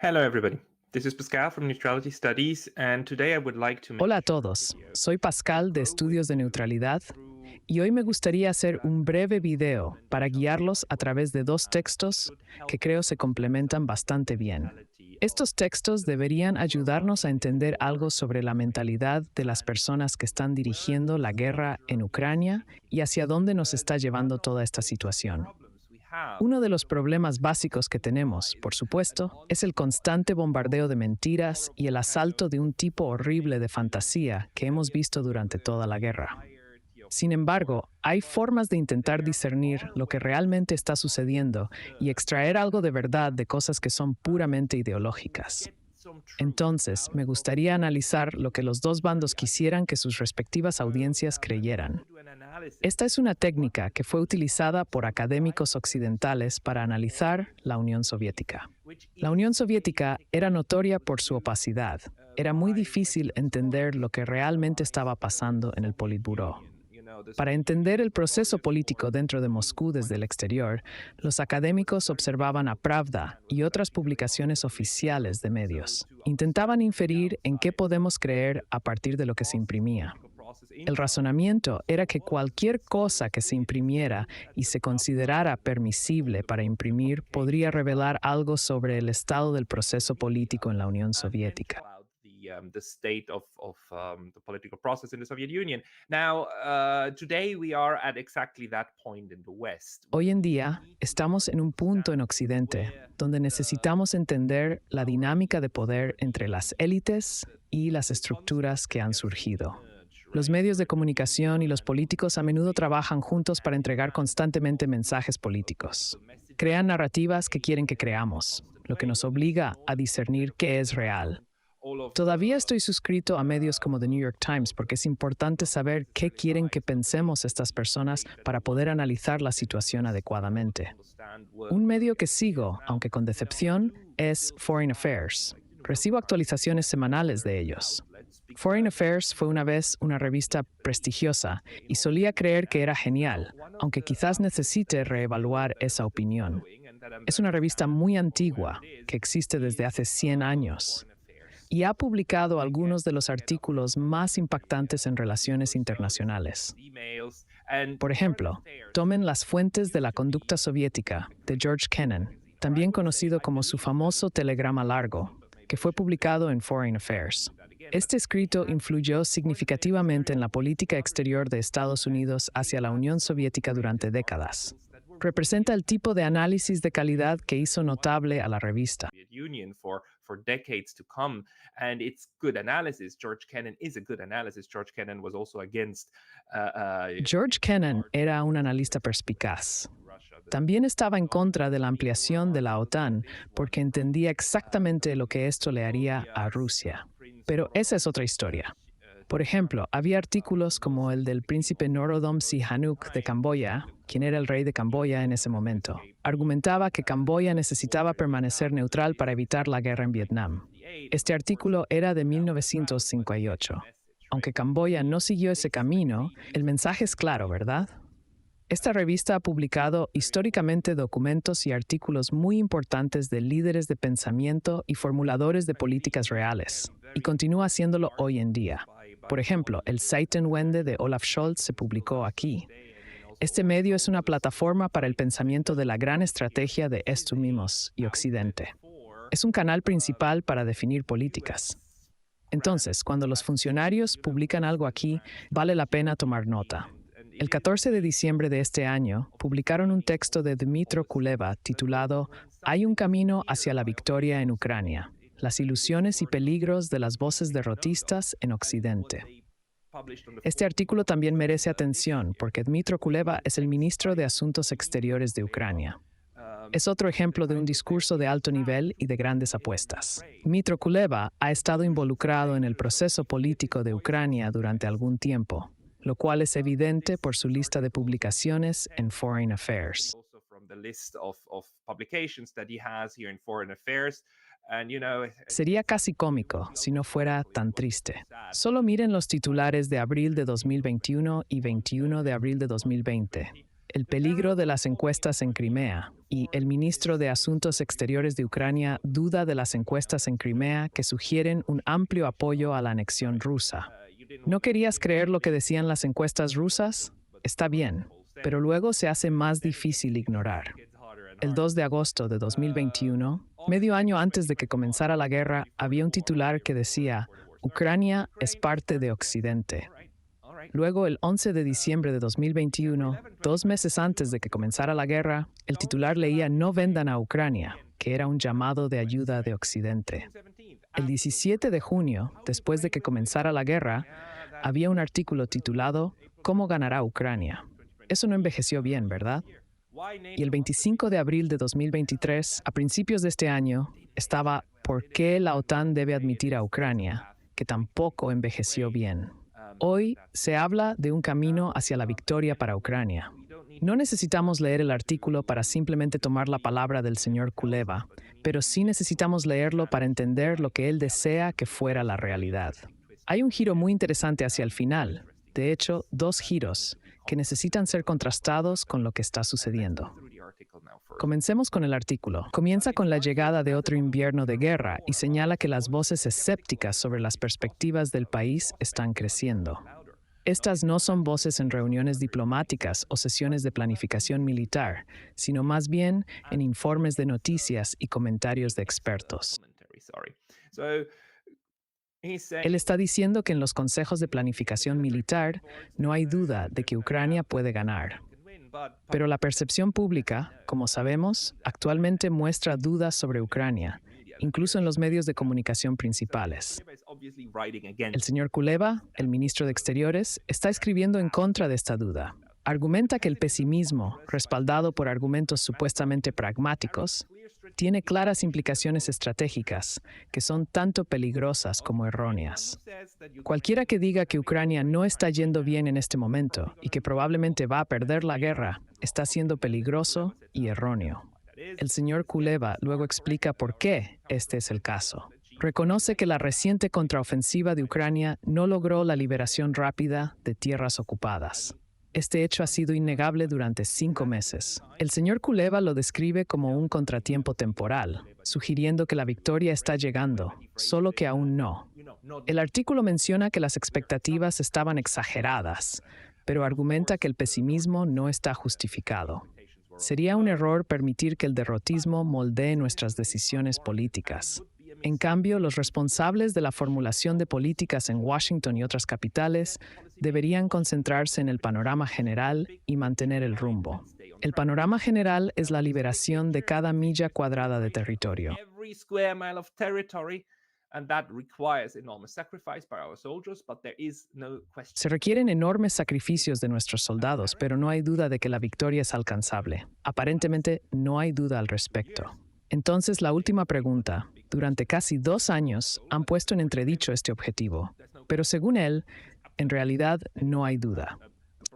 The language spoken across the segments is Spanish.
Hello, everybody. This is Pascal from Neutrality Studies, and today I would like to Hola a make todos, soy Pascal de Estudios de Neutralidad y hoy me gustaría hacer un breve video para guiarlos a través de dos textos que creo se complementan bastante bien. Estos textos deberían ayudarnos a entender algo sobre la mentalidad de las personas que están dirigiendo la guerra en Ucrania y hacia dónde nos está llevando toda esta situación. Uno de los problemas básicos que tenemos, por supuesto, es el constante bombardeo de mentiras y el asalto de un tipo horrible de fantasía que hemos visto durante toda la guerra. Sin embargo, hay formas de intentar discernir lo que realmente está sucediendo y extraer algo de verdad de cosas que son puramente ideológicas. Entonces, me gustaría analizar lo que los dos bandos quisieran que sus respectivas audiencias creyeran. Esta es una técnica que fue utilizada por académicos occidentales para analizar la Unión Soviética. La Unión Soviética era notoria por su opacidad. Era muy difícil entender lo que realmente estaba pasando en el Politburó. Para entender el proceso político dentro de Moscú desde el exterior, los académicos observaban a Pravda y otras publicaciones oficiales de medios. Intentaban inferir en qué podemos creer a partir de lo que se imprimía. El razonamiento era que cualquier cosa que se imprimiera y se considerara permisible para imprimir podría revelar algo sobre el estado del proceso político en la Unión Soviética. the state of the political process in the Soviet Union. Now, today we are at exactly that point in the West. Hoy en día, estamos en un punto en Occidente donde necesitamos entender la dinámica de poder entre las élites y las estructuras que han surgido. Los medios de comunicación y los políticos a menudo trabajan juntos para entregar constantemente mensajes políticos. Crean narrativas que quieren que creamos, lo que nos obliga a discernir qué es real. Todavía estoy suscrito a medios como The New York Times porque es importante saber qué quieren que pensemos estas personas para poder analizar la situación adecuadamente. Un medio que sigo, aunque con decepción, es Foreign Affairs. Recibo actualizaciones semanales de ellos. Foreign Affairs fue una vez una revista prestigiosa y solía creer que era genial, aunque quizás necesite reevaluar esa opinión. Es una revista muy antigua, que existe desde hace 100 años, y ha publicado algunos de los artículos más impactantes en relaciones internacionales. Por ejemplo, tomen Las fuentes de la conducta soviética, de George Kennan, también conocido como su famoso telegrama largo, que fue publicado en Foreign Affairs. Este escrito influyó significativamente en la política exterior de Estados Unidos hacia la Unión Soviética durante décadas. Representa el tipo de análisis de calidad que hizo notable a la revista. For decades to come, and it's good analysis. George Kennan is a good analysis. George Kennan was also against George Kennan era un analista perspicaz. También estaba en contra de la ampliación de la OTAN porque entendía exactamente lo que esto le haría a Rusia. Pero esa es otra historia. Por ejemplo, había artículos como el del príncipe Norodom Sihanouk de Camboya, quien era el rey de Camboya en ese momento. Argumentaba que Camboya necesitaba permanecer neutral para evitar la guerra en Vietnam. Este artículo era de 1958. Aunque Camboya no siguió ese camino, el mensaje es claro, ¿verdad? Esta revista ha publicado históricamente documentos y artículos muy importantes de líderes de pensamiento y formuladores de políticas reales, y continúa haciéndolo hoy en día. Por ejemplo, el Zeitenwende de Olaf Scholz se publicó aquí. Este medio es una plataforma para el pensamiento de la gran estrategia de Estúmimos y Occidente. Es un canal principal para definir políticas. Entonces, cuando los funcionarios publican algo aquí, vale la pena tomar nota. El 14 de diciembre de este año, publicaron un texto de Dmytro Kuleba titulado «Hay un camino hacia la victoria en Ucrania. Las ilusiones y peligros de las voces derrotistas en Occidente». Este artículo también merece atención porque Dmytro Kuleba es el ministro de Asuntos Exteriores de Ucrania. Es otro ejemplo de un discurso de alto nivel y de grandes apuestas. Dmytro Kuleba ha estado involucrado en el proceso político de Ucrania durante algún tiempo, lo cual es evidente por su lista de publicaciones en Foreign Affairs. Sería casi cómico si no fuera tan triste. Solo miren los titulares de abril de 2021 y 21 de abril de 2020. el peligro de las encuestas en Crimea, y el ministro de Asuntos Exteriores de Ucrania duda de las encuestas en Crimea que sugieren un amplio apoyo a la anexión rusa. ¿No querías creer lo que decían las encuestas rusas? Está bien, pero luego se hace más difícil ignorar. El 2 de agosto de 2021, medio año antes de que comenzara la guerra, había un titular que decía: Ucrania es parte de Occidente. Luego, el 11 de diciembre de 2021, 2 meses antes de que comenzara la guerra, el titular leía: no vendan a Ucrania, que era un llamado de ayuda de Occidente. El 17 de junio, después de que comenzara la guerra, había un artículo titulado ¿Cómo ganará Ucrania? Eso no envejeció bien, ¿verdad? Y el 25 de abril de 2023, a principios de este año, estaba ¿Por qué la OTAN debe admitir a Ucrania?, que tampoco envejeció bien. Hoy se habla de un camino hacia la victoria para Ucrania. No necesitamos leer el artículo para simplemente tomar la palabra del señor Kuleva, pero sí necesitamos leerlo para entender lo que él desea que fuera la realidad. Hay un giro muy interesante hacia el final, de hecho, 2 giros, que necesitan ser contrastados con lo que está sucediendo. Comencemos con el artículo. Comienza con la llegada de otro invierno de guerra y señala que las voces escépticas sobre las perspectivas del país están creciendo. Estas no son voces en reuniones diplomáticas o sesiones de planificación militar, sino más bien en informes de noticias y comentarios de expertos. Él está diciendo que en los consejos de planificación militar no hay duda de que Ucrania puede ganar. Pero la percepción pública, como sabemos, actualmente muestra dudas sobre Ucrania, incluso en los medios de comunicación principales. El señor Kuleva, el ministro de Exteriores, está escribiendo en contra de esta duda. Argumenta que el pesimismo, respaldado por argumentos supuestamente pragmáticos, tiene claras implicaciones estratégicas que son tanto peligrosas como erróneas. Cualquiera que diga que Ucrania no está yendo bien en este momento y que probablemente va a perder la guerra está siendo peligroso y erróneo. El señor Kuleva luego explica por qué este es el caso. Reconoce que la reciente contraofensiva de Ucrania no logró la liberación rápida de tierras ocupadas. Este hecho ha sido innegable durante 5 meses. El señor Kuleva lo describe como un contratiempo temporal, sugiriendo que la victoria está llegando, solo que aún no. El artículo menciona que las expectativas estaban exageradas, pero argumenta que el pesimismo no está justificado. Sería un error permitir que el derrotismo moldee nuestras decisiones políticas. En cambio, los responsables de la formulación de políticas en Washington y otras capitales deberían concentrarse en el panorama general y mantener el rumbo. El panorama general es la liberación de cada milla cuadrada de territorio. Se requieren enormes sacrificios de nuestros soldados, pero no hay duda de que la victoria es alcanzable. Aparentemente, no hay duda al respecto. Entonces, la última pregunta. Durante casi 2 años han puesto en entredicho este objetivo, pero según él, en realidad no hay duda.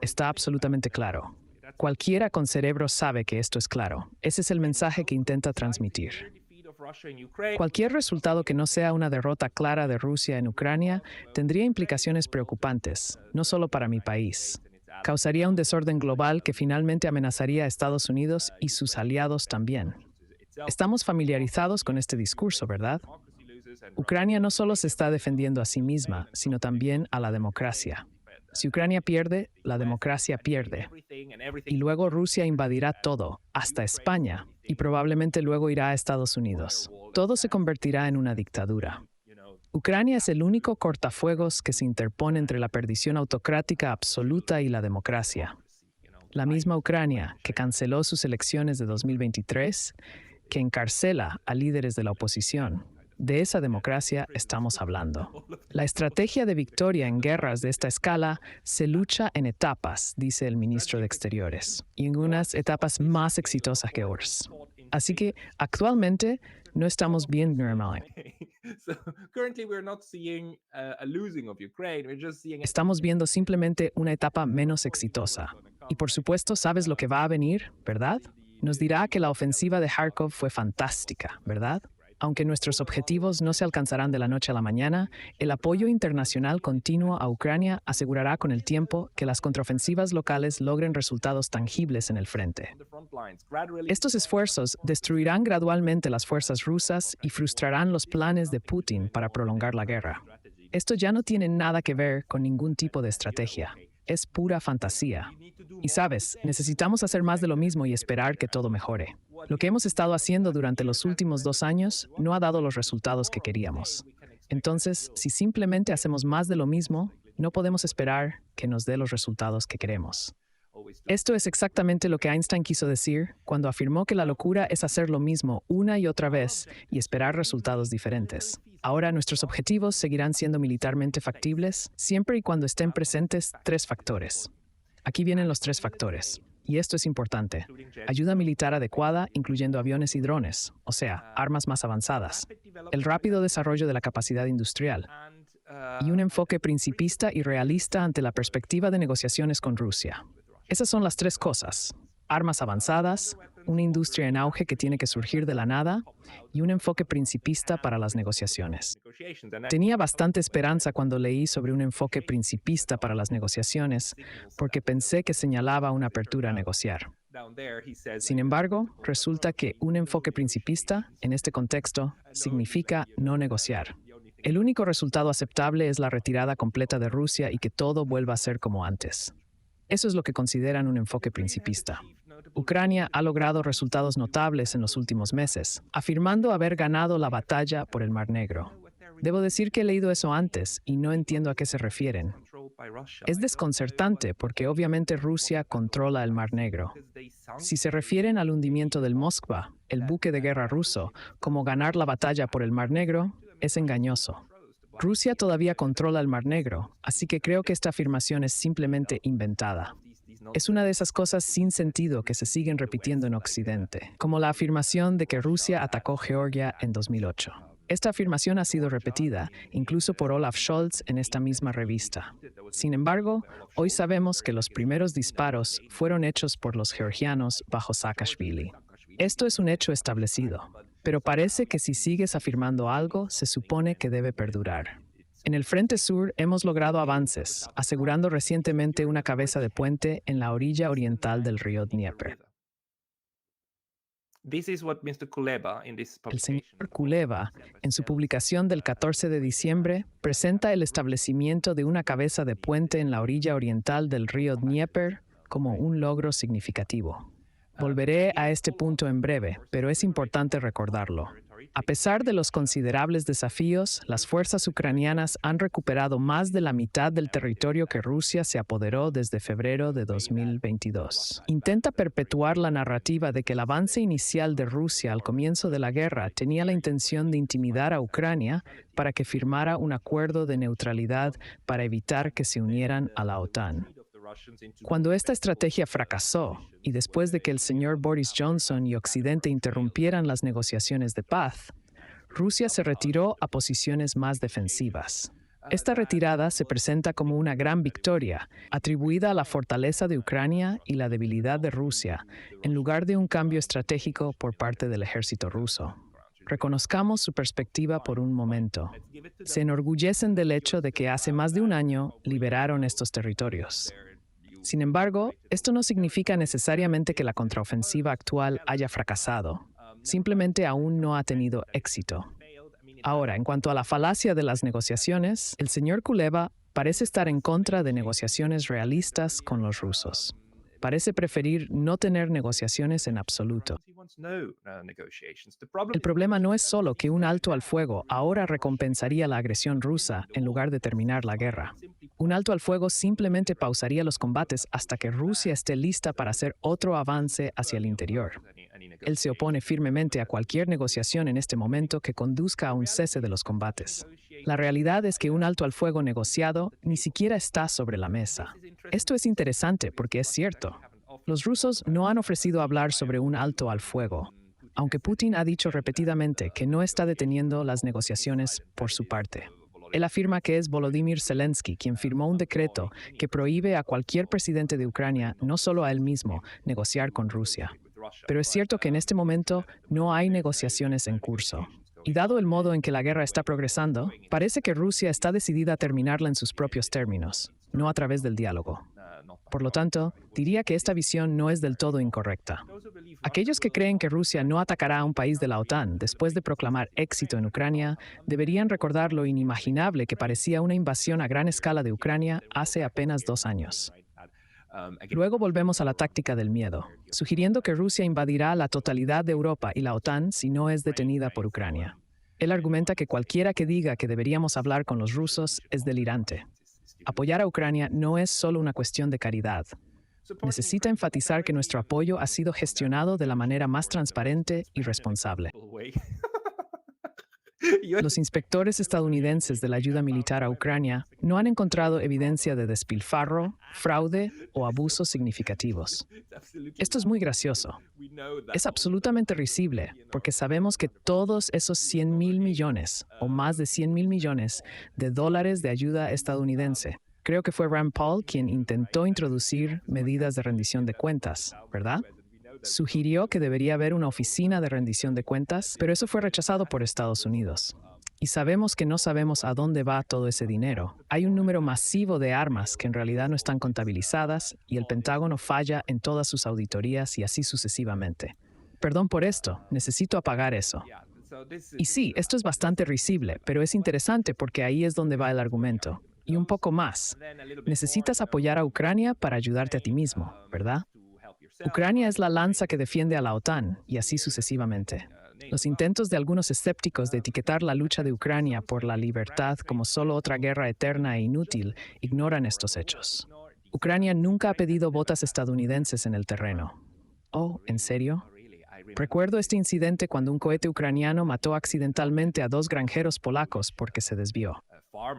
Está absolutamente claro. Cualquiera con cerebro sabe que esto es claro. Ese es el mensaje que intenta transmitir. Cualquier resultado que no sea una derrota clara de Rusia en Ucrania tendría implicaciones preocupantes, no solo para mi país. Causaría un desorden global que finalmente amenazaría a Estados Unidos y sus aliados también. Estamos familiarizados con este discurso, ¿verdad? Ucrania no solo se está defendiendo a sí misma, sino también a la democracia. Si Ucrania pierde, la democracia pierde. Y luego Rusia invadirá todo, hasta España, y probablemente luego irá a Estados Unidos. Todo se convertirá en una dictadura. Ucrania es el único cortafuegos que se interpone entre la perdición autocrática absoluta y la democracia. La misma Ucrania, que canceló sus elecciones de 2023, que encarcela a líderes de la oposición. De esa democracia estamos hablando. La estrategia de victoria en guerras de esta escala se lucha en etapas, dice el ministro de Exteriores, y en unas etapas más exitosas que otras. Así que, actualmente, no estamos viendo normal. Estamos viendo simplemente una etapa menos exitosa. Y por supuesto, sabes lo que va a venir, ¿verdad? Nos dirá que la ofensiva de Kharkov fue fantástica, ¿verdad? Aunque nuestros objetivos no se alcanzarán de la noche a la mañana, el apoyo internacional continuo a Ucrania asegurará con el tiempo que las contraofensivas locales logren resultados tangibles en el frente. Estos esfuerzos destruirán gradualmente las fuerzas rusas y frustrarán los planes de Putin para prolongar la guerra. Esto ya no tiene nada que ver con ningún tipo de estrategia. Es pura fantasía. Y sabes, necesitamos hacer más de lo mismo y esperar que todo mejore. Lo que hemos estado haciendo durante los últimos 2 años no ha dado los resultados que queríamos. Entonces, si simplemente hacemos más de lo mismo, no podemos esperar que nos dé los resultados que queremos. Esto es exactamente lo que Einstein quiso decir cuando afirmó que la locura es hacer lo mismo una y otra vez y esperar resultados diferentes. Ahora nuestros objetivos seguirán siendo militarmente factibles siempre y cuando estén presentes 3 factores. Aquí vienen los 3 factores. Y esto es importante. Ayuda militar adecuada, incluyendo aviones y drones, o sea, armas más avanzadas. El rápido desarrollo de la capacidad industrial. Y un enfoque principista y realista ante la perspectiva de negociaciones con Rusia. Esas son las 3 cosas. Armas avanzadas, una industria en auge que tiene que surgir de la nada y un enfoque principista para las negociaciones. Tenía bastante esperanza cuando leí sobre un enfoque principista para las negociaciones, porque pensé que señalaba una apertura a negociar. Sin embargo, resulta que un enfoque principista, en este contexto, significa no negociar. El único resultado aceptable es la retirada completa de Rusia y que todo vuelva a ser como antes. Eso es lo que consideran un enfoque principista. Ucrania ha logrado resultados notables en los últimos meses, afirmando haber ganado la batalla por el Mar Negro. Debo decir que he leído eso antes y no entiendo a qué se refieren. Es desconcertante porque obviamente Rusia controla el Mar Negro. Si se refieren al hundimiento del Moskva, el buque de guerra ruso, como ganar la batalla por el Mar Negro, es engañoso. Rusia todavía controla el Mar Negro, así que creo que esta afirmación es simplemente inventada. Es una de esas cosas sin sentido que se siguen repitiendo en Occidente, como la afirmación de que Rusia atacó Georgia en 2008. Esta afirmación ha sido repetida, incluso por Olaf Scholz en esta misma revista. Sin embargo, hoy sabemos que los primeros disparos fueron hechos por los georgianos bajo Saakashvili. Esto es un hecho establecido. Pero parece que si sigues afirmando algo, se supone que debe perdurar. En el Frente Sur hemos logrado avances, asegurando recientemente una cabeza de puente en la orilla oriental del río Dnieper. El señor Kuleba, en su publicación del 14 de diciembre, presenta el establecimiento de una cabeza de puente en la orilla oriental del río Dnieper como un logro significativo. Volveré a este punto en breve, pero es importante recordarlo. A pesar de los considerables desafíos, las fuerzas ucranianas han recuperado más de la mitad del territorio que Rusia se apoderó desde febrero de 2022. Intenta perpetuar la narrativa de que el avance inicial de Rusia al comienzo de la guerra tenía la intención de intimidar a Ucrania para que firmara un acuerdo de neutralidad para evitar que se unieran a la OTAN. Cuando esta estrategia fracasó, y después de que el señor Boris Johnson y Occidente interrumpieran las negociaciones de paz, Rusia se retiró a posiciones más defensivas. Esta retirada se presenta como una gran victoria, atribuida a la fortaleza de Ucrania y la debilidad de Rusia, en lugar de un cambio estratégico por parte del ejército ruso. Reconozcamos su perspectiva por un momento. Se enorgullecen del hecho de que hace más de un año liberaron estos territorios. Sin embargo, esto no significa necesariamente que la contraofensiva actual haya fracasado. Simplemente aún no ha tenido éxito. Ahora, en cuanto a la falacia de las negociaciones, el señor Kuleba parece estar en contra de negociaciones realistas con los rusos. Parece preferir no tener negociaciones en absoluto. El problema no es solo que un alto al fuego ahora recompensaría la agresión rusa en lugar de terminar la guerra. Un alto al fuego simplemente pausaría los combates hasta que Rusia esté lista para hacer otro avance hacia el interior. Él se opone firmemente a cualquier negociación en este momento que conduzca a un cese de los combates. La realidad es que un alto al fuego negociado ni siquiera está sobre la mesa. Esto es interesante porque es cierto. Los rusos no han ofrecido hablar sobre un alto al fuego, aunque Putin ha dicho repetidamente que no está deteniendo las negociaciones por su parte. Él afirma que es Volodymyr Zelensky quien firmó un decreto que prohíbe a cualquier presidente de Ucrania, no solo a él mismo, negociar con Rusia. Pero es cierto que en este momento no hay negociaciones en curso. Y dado el modo en que la guerra está progresando, parece que Rusia está decidida a terminarla en sus propios términos, no a través del diálogo. Por lo tanto, diría que esta visión no es del todo incorrecta. Aquellos que creen que Rusia no atacará a un país de la OTAN después de proclamar éxito en Ucrania deberían recordar lo inimaginable que parecía una invasión a gran escala de Ucrania hace apenas 2 años. Luego volvemos a la táctica del miedo, sugiriendo que Rusia invadirá la totalidad de Europa y la OTAN si no es detenida por Ucrania. Él argumenta que cualquiera que diga que deberíamos hablar con los rusos es delirante. Apoyar a Ucrania no es solo una cuestión de caridad. Necesita enfatizar que nuestro apoyo ha sido gestionado de la manera más transparente y responsable. Los inspectores estadounidenses de la ayuda militar a Ucrania no han encontrado evidencia de despilfarro, fraude o abusos significativos. Esto es muy gracioso. Es absolutamente risible, porque sabemos que todos esos 100,000 millones o más de 100,000 millones de dólares de ayuda estadounidense, creo que fue Rand Paul quien intentó introducir medidas de rendición de cuentas, ¿verdad? Sugirió que debería haber una oficina de rendición de cuentas, pero eso fue rechazado por Estados Unidos. Y sabemos que no sabemos a dónde va todo ese dinero. Hay un número masivo de armas que en realidad no están contabilizadas y el Pentágono falla en todas sus auditorías y así sucesivamente. Perdón por esto, necesito apagar eso. Y sí, esto es bastante risible, pero es interesante porque ahí es donde va el argumento. Y un poco más. Necesitas apoyar a Ucrania para ayudarte a ti mismo, ¿verdad? Ucrania es la lanza que defiende a la OTAN, y así sucesivamente. Los intentos de algunos escépticos de etiquetar la lucha de Ucrania por la libertad como solo otra guerra eterna e inútil ignoran estos hechos. Ucrania nunca ha pedido botas estadounidenses en el terreno. Oh, ¿en serio? Recuerdo este incidente cuando un cohete ucraniano mató accidentalmente a 2 granjeros polacos porque se desvió.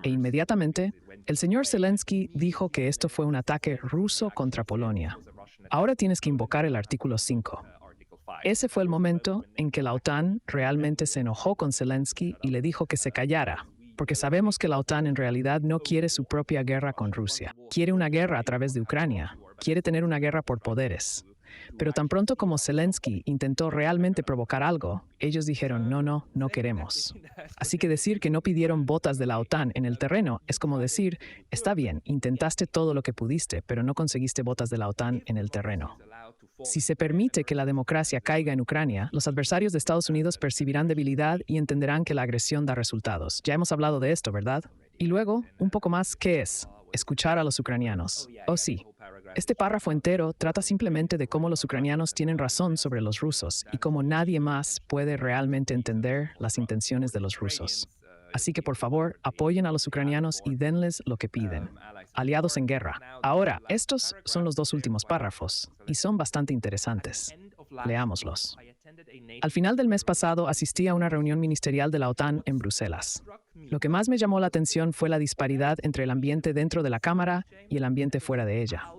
E inmediatamente, el señor Zelensky dijo que esto fue un ataque ruso contra Polonia. Ahora tienes que invocar el artículo 5. Ese fue el momento en que la OTAN realmente se enojó con Zelensky y le dijo que se callara, porque sabemos que la OTAN en realidad no quiere su propia guerra con Rusia. Quiere una guerra a través de Ucrania. Quiere tener una guerra por poderes. Pero tan pronto como Zelensky intentó realmente provocar algo, ellos dijeron, no queremos. Así que decir que no pidieron botas de la OTAN en el terreno es como decir, está bien, intentaste todo lo que pudiste, pero no conseguiste botas de la OTAN en el terreno. Si se permite que la democracia caiga en Ucrania, los adversarios de Estados Unidos percibirán debilidad y entenderán que la agresión da resultados. Ya hemos hablado de esto, ¿verdad? Y luego, un poco más, ¿qué es? Escuchar a los ucranianos. Oh, sí. Este párrafo entero trata simplemente de cómo los ucranianos tienen razón sobre los rusos y cómo nadie más puede realmente entender las intenciones de los rusos. Así que, por favor, apoyen a los ucranianos y denles lo que piden. Aliados en guerra. Ahora, estos son los 2 últimos párrafos y son bastante interesantes. Leámoslos. Al final del mes pasado asistí a una reunión ministerial de la OTAN en Bruselas. Lo que más me llamó la atención fue la disparidad entre el ambiente dentro de la Cámara y el ambiente fuera de ella.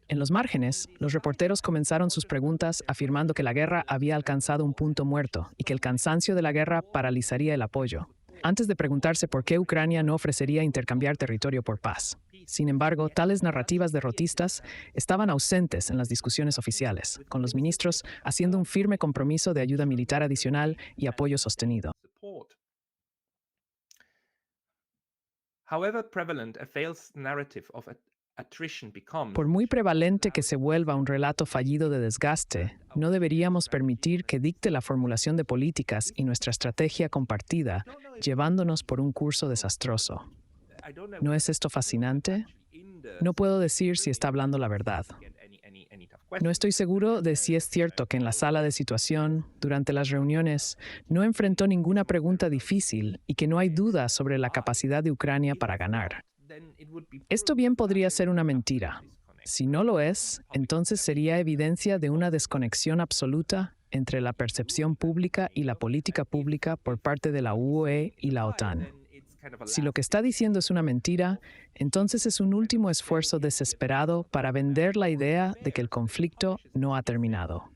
En los márgenes, los reporteros comenzaron sus preguntas afirmando que la guerra había alcanzado un punto muerto y que el cansancio de la guerra paralizaría el apoyo, antes de preguntarse por qué Ucrania no ofrecería intercambiar territorio por paz. Sin embargo, tales narrativas derrotistas estaban ausentes en las discusiones oficiales, con los ministros haciendo un firme compromiso de ayuda militar adicional y apoyo sostenido. Por muy prevalente que se vuelva un relato fallido de desgaste, no deberíamos permitir que dicte la formulación de políticas y nuestra estrategia compartida, llevándonos por un curso desastroso. ¿No es esto fascinante? No puedo decir si está hablando la verdad. No estoy seguro de si es cierto que en la sala de situación, durante las reuniones, no enfrentó ninguna pregunta difícil y que no hay duda sobre la capacidad de Ucrania para ganar. Esto bien podría ser una mentira. Si no lo es, entonces sería evidencia de una desconexión absoluta entre la percepción pública y la política pública por parte de la UE y la OTAN. Si lo que está diciendo es una mentira, entonces es un último esfuerzo desesperado para vender la idea de que el conflicto no ha terminado.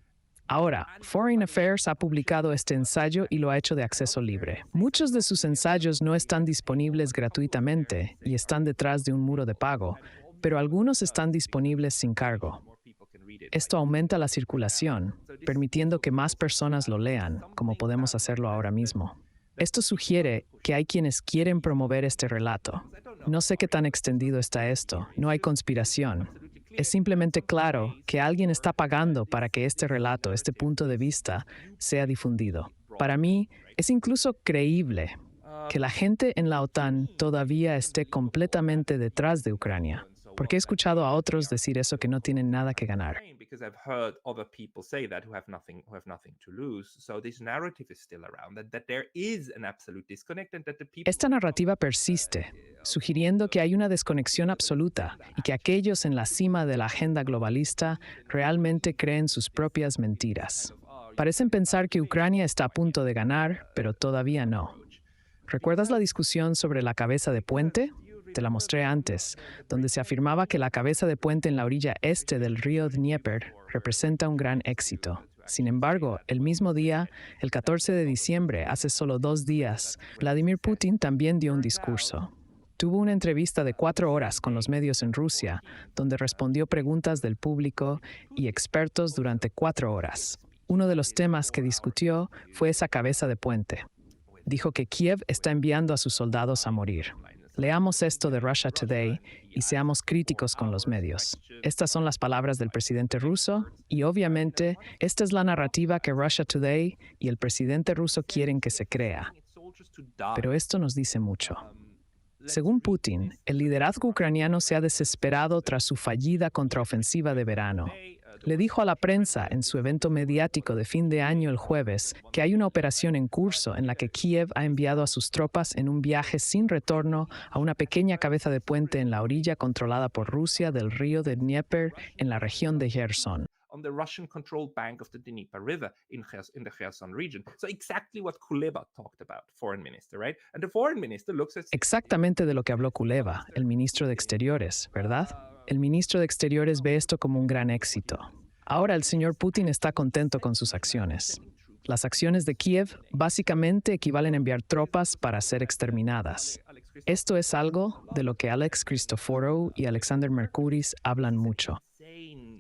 Ahora, Foreign Affairs ha publicado este ensayo y lo ha hecho de acceso libre. Muchos de sus ensayos no están disponibles gratuitamente y están detrás de un muro de pago, pero algunos están disponibles sin cargo. Esto aumenta la circulación, permitiendo que más personas lo lean, como podemos hacerlo ahora mismo. Esto sugiere que hay quienes quieren promover este relato. No sé qué tan extendido está esto, no hay conspiración. Es simplemente claro que alguien está pagando para que este relato, este punto de vista, sea difundido. Para mí, es incluso creíble que la gente en la OTAN todavía esté completamente detrás de Ucrania, porque he escuchado a otros decir eso que no tienen nada que ganar. Because I've heard other people say that who have nothing to lose. So this narrative is still around that there is an absolute disconnect and that the people Esta narrativa persiste, sugiriendo que hay una desconexión absoluta y que aquellos en la cima de la agenda globalista realmente creen sus propias mentiras. Parecen pensar que Ucrania está a punto de ganar, pero todavía no. ¿Recuerdas la discusión sobre la cabeza de puente? Te la mostré antes, donde se afirmaba que la cabeza de puente en la orilla este del río Dnieper representa un gran éxito. Sin embargo, el mismo día, el 14 de diciembre, hace solo 2 días, Vladimir Putin también dio un discurso. Tuvo una entrevista de 4 horas con los medios en Rusia, donde respondió preguntas del público y expertos durante 4 horas. Uno de los temas que discutió fue esa cabeza de puente. Dijo que Kiev está enviando a sus soldados a morir. Leamos esto de Russia Today y seamos críticos con los medios. Estas son las palabras del presidente ruso y obviamente esta es la narrativa que Russia Today y el presidente ruso quieren que se crea. Pero esto nos dice mucho. Según Putin, el liderazgo ucraniano se ha desesperado tras su fallida contraofensiva de verano. Le dijo a la prensa en su evento mediático de fin de año el jueves que hay una operación en curso en la que Kiev ha enviado a sus tropas en un viaje sin retorno a una pequeña cabeza de puente en la orilla controlada por Rusia del río de Dnieper en la región de Kherson. On the Russian-controlled bank of the Dnieper River in the Kherson region. So exactly what Kuleba talked about, foreign minister, right? And the foreign minister looks at... Exactamente de lo que habló Kuleba, el ministro de Exteriores, ¿verdad? El ministro de Exteriores ve esto como un gran éxito. Ahora el señor Putin está contento con sus acciones. Las acciones de Kiev básicamente equivalen a enviar tropas para ser exterminadas. Esto es algo de lo que Alex Christoforou y Alexander Mercouris hablan mucho.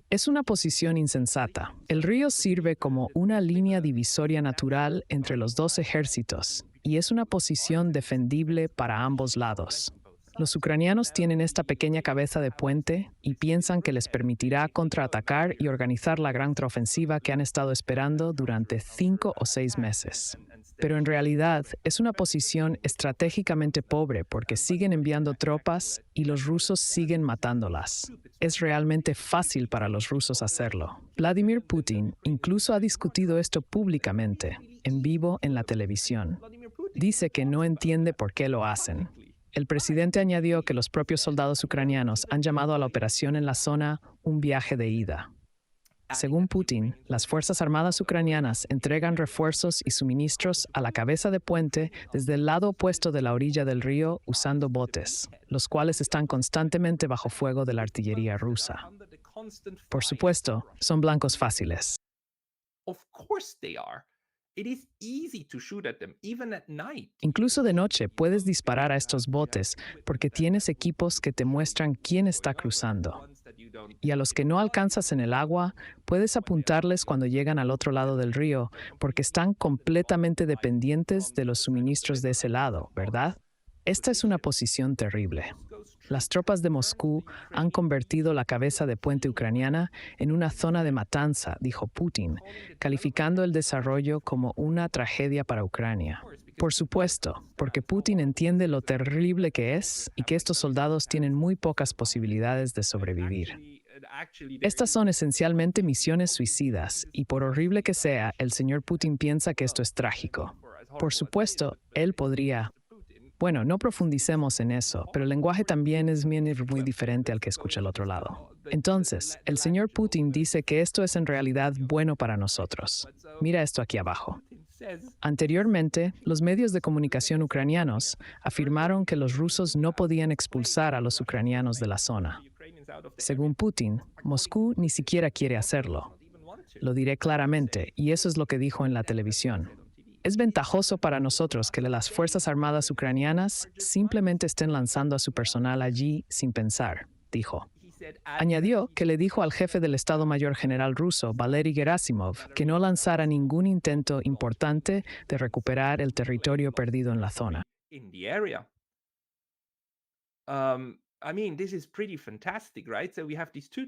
Es una posición insensata. El río sirve como una línea divisoria natural entre los 2 ejércitos y es una posición defendible para ambos lados. Los ucranianos tienen esta pequeña cabeza de puente y piensan que les permitirá contraatacar y organizar la gran contraofensiva que han estado esperando durante 5 o 6 meses. Pero en realidad es una posición estratégicamente pobre porque siguen enviando tropas y los rusos siguen matándolas. Es realmente fácil para los rusos hacerlo. Vladimir Putin incluso ha discutido esto públicamente, en vivo en la televisión. Dice que no entiende por qué lo hacen. El presidente añadió que los propios soldados ucranianos han llamado a la operación en la zona un viaje de ida. Según Putin, las Fuerzas Armadas ucranianas entregan refuerzos y suministros a la cabeza de puente desde el lado opuesto de la orilla del río usando botes, los cuales están constantemente bajo fuego de la artillería rusa. Por supuesto, son blancos fáciles. Of course they are. It is easy to shoot at them, even at night. Incluso de noche puedes disparar a estos botes porque tienes equipos que te muestran quién está cruzando. Y a los que no alcanzas en el agua, puedes apuntarles cuando llegan al otro lado del río porque están completamente dependientes de los suministros de ese lado, ¿verdad? Esta es una posición terrible. Las tropas de Moscú han convertido la cabeza de puente ucraniana en una zona de matanza, dijo Putin, calificando el desarrollo como una tragedia para Ucrania. Por supuesto, porque Putin entiende lo terrible que es y que estos soldados tienen muy pocas posibilidades de sobrevivir. Estas son esencialmente misiones suicidas y por horrible que sea, el señor Putin piensa que esto es trágico. Por supuesto, él podría... Bueno, no profundicemos en eso, pero el lenguaje también es muy diferente al que escucha el otro lado. Entonces, el señor Putin dice que esto es en realidad bueno para nosotros. Mira esto aquí abajo. Anteriormente, los medios de comunicación ucranianos afirmaron que los rusos no podían expulsar a los ucranianos de la zona. Según Putin, Moscú ni siquiera quiere hacerlo. Lo diré claramente, y eso es lo que dijo en la televisión. Es ventajoso para nosotros que las Fuerzas Armadas ucranianas simplemente estén lanzando a su personal allí sin pensar, dijo. Añadió que le dijo al jefe del Estado Mayor General ruso, Valery Gerasimov, que no lanzara ningún intento importante de recuperar el territorio perdido en la zona. in the area. I mean, this is pretty fantastic, right? So we have these two.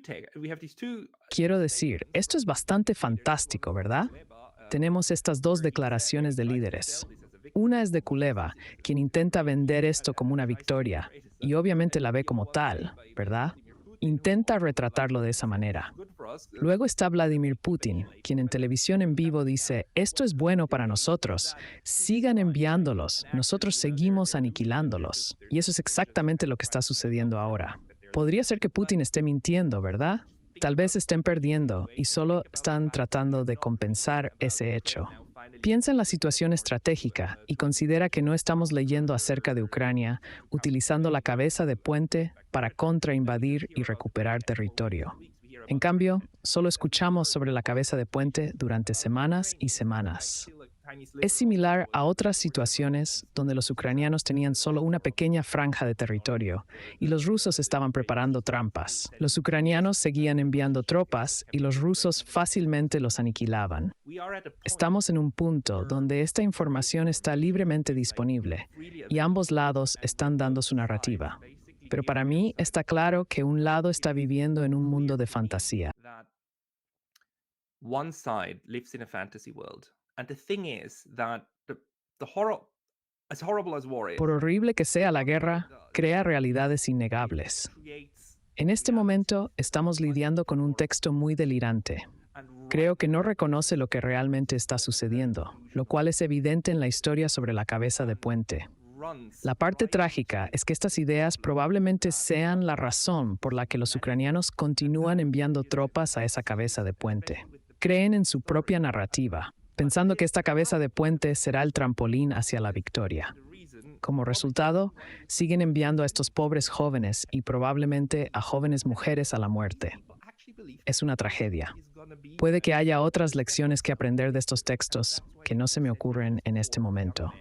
Quiero decir, esto es bastante fantástico, ¿verdad? Tenemos estas dos declaraciones de líderes. Una es de Kuleva, quien intenta vender esto como una victoria, y obviamente la ve como tal, ¿verdad? Intenta retratarlo de esa manera. Luego está Vladimir Putin, quien en televisión en vivo dice, esto es bueno para nosotros, sigan enviándolos, nosotros seguimos aniquilándolos. Y eso es exactamente lo que está sucediendo ahora. Podría ser que Putin esté mintiendo, ¿verdad? Tal vez estén perdiendo y solo están tratando de compensar ese hecho. Piensa en la situación estratégica y considera que no estamos leyendo acerca de Ucrania utilizando la cabeza de puente para contrainvadir y recuperar territorio. En cambio, solo escuchamos sobre la cabeza de puente durante semanas y semanas. Es similar a otras situaciones donde los ucranianos tenían solo una pequeña franja de territorio y los rusos estaban preparando trampas. Los ucranianos seguían enviando tropas y los rusos fácilmente los aniquilaban. Estamos en un punto donde esta información está libremente disponible y ambos lados están dando su narrativa. Pero para mí está claro que un lado está viviendo en un mundo de fantasía. One side lives in a fantasy world. And the thing is that the horror, as horrible as war is, Por horrible que sea la guerra, crea realidades innegables. En este momento estamos lidiando con un texto muy delirante. Creo que no reconoce lo que realmente está sucediendo, lo cual es evidente en la historia sobre la cabeza de puente. La parte trágica es que estas ideas probablemente sean la razón por la que los ucranianos continúan enviando tropas a esa cabeza de puente. Creen en su propia narrativa, pensando que esta cabeza de puente será el trampolín hacia la victoria. Como resultado, siguen enviando a estos pobres jóvenes y probablemente a jóvenes mujeres a la muerte. Es una tragedia. Puede que haya otras lecciones que aprender de estos textos que no se me ocurren en este momento.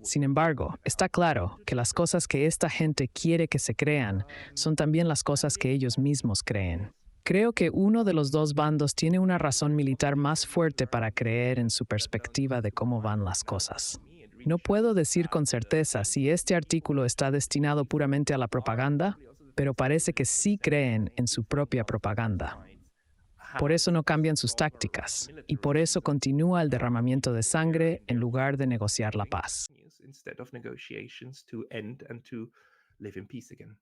Sin embargo, está claro que las cosas que esta gente quiere que se crean son también las cosas que ellos mismos creen. Creo que uno de los dos bandos tiene una razón militar más fuerte para creer en su perspectiva de cómo van las cosas. No puedo decir con certeza si este artículo está destinado puramente a la propaganda, pero parece que sí creen en su propia propaganda. Por eso no cambian sus tácticas, y por eso continúa el derramamiento de sangre en lugar de negociar la paz. Instead of negotiations to end and to live in peace again.